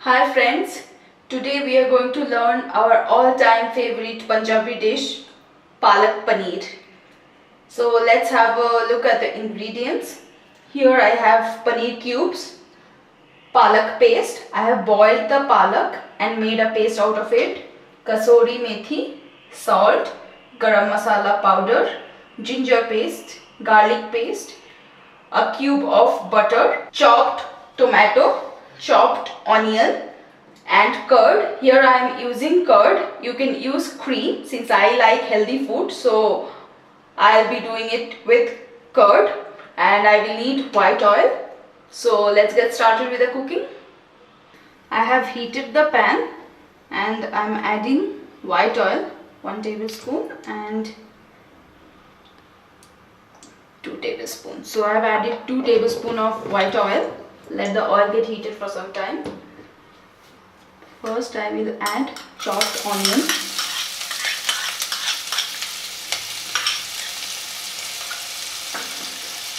Hi friends, today we are going to learn our all-time favorite Punjabi dish, Palak Paneer. So let's have a look at the ingredients. Here I have paneer cubes, palak paste. I have boiled the palak and made a paste out of it. Kasauri methi, salt, garam masala powder, ginger paste, garlic paste, a cube of butter, chopped tomato, chopped onion and curd. Here I am using curd. You can use cream since I like healthy food, so I'll be doing it with curd, and I will need white oil. So let's get started with the cooking. I have heated the pan and I'm adding white oil, 1 tablespoon and 2 tablespoons. So I have added 2 tablespoons of white oil. Let the oil get heated for some time. First I will add chopped onion.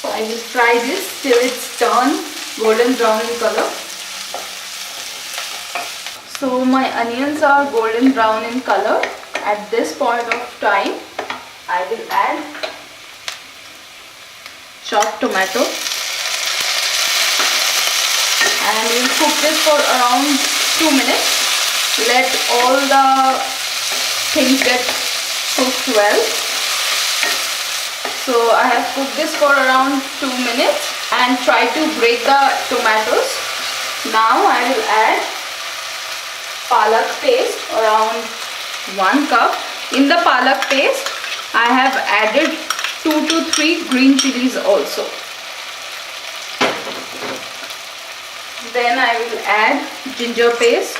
I will fry this till it's turned golden brown in color. So my onions are golden brown in color. At this point of time, I will add chopped tomato and we will cook this for around 2 minutes. Let all the things get cooked well. So I have cooked this for around 2 minutes and try to break the tomatoes. Now I will add palak paste, around 1 cup. In the palak paste I have added 2 to 3 green chilies also. Then I will add ginger paste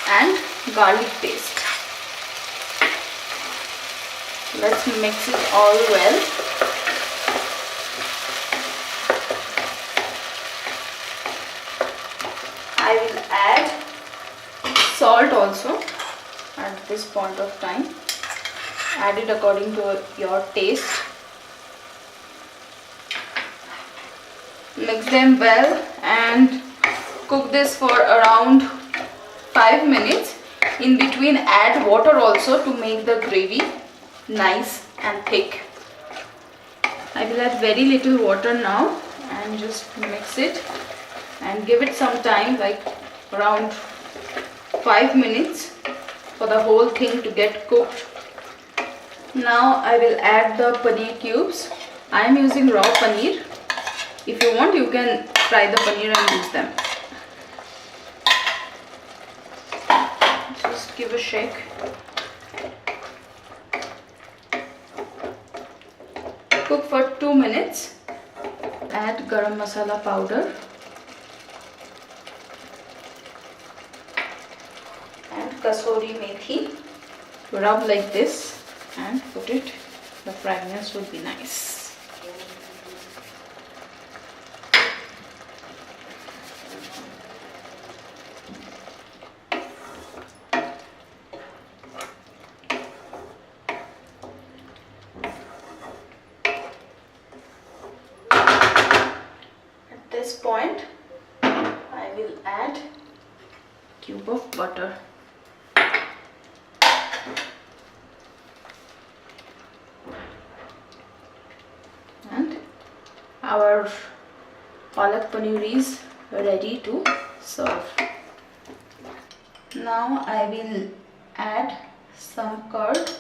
and garlic paste. Let's mix it all well. I will add salt also at this point of time. Add it according to your taste. Mix them well and cook this for around 5 minutes. In between add water also to make the gravy nice and thick. I will add very little water now and just mix it and give it some time, like around 5 minutes for the whole thing to get cooked. Now I will add the paneer cubes. I am using raw paneer. If you want, you can fry the paneer and use them. Just give a shake. Cook for 2 minutes. Add garam masala powder and Kasauri methi. Rub like this and put it. The fragrance would be nice. At this point, I will add cube of butter. And our palak paneer is ready to serve. Now I will add some curd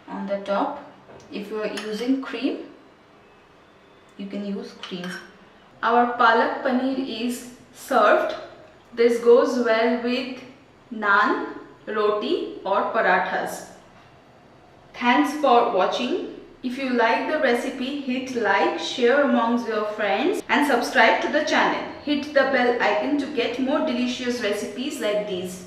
on the top. If you are using cream, you can use cream. Our palak paneer is served. This goes well with naan, roti or parathas. Thanks for watching. If you like the recipe, hit like, share amongst your friends and subscribe to the channel. Hit the bell icon to get more delicious recipes like these.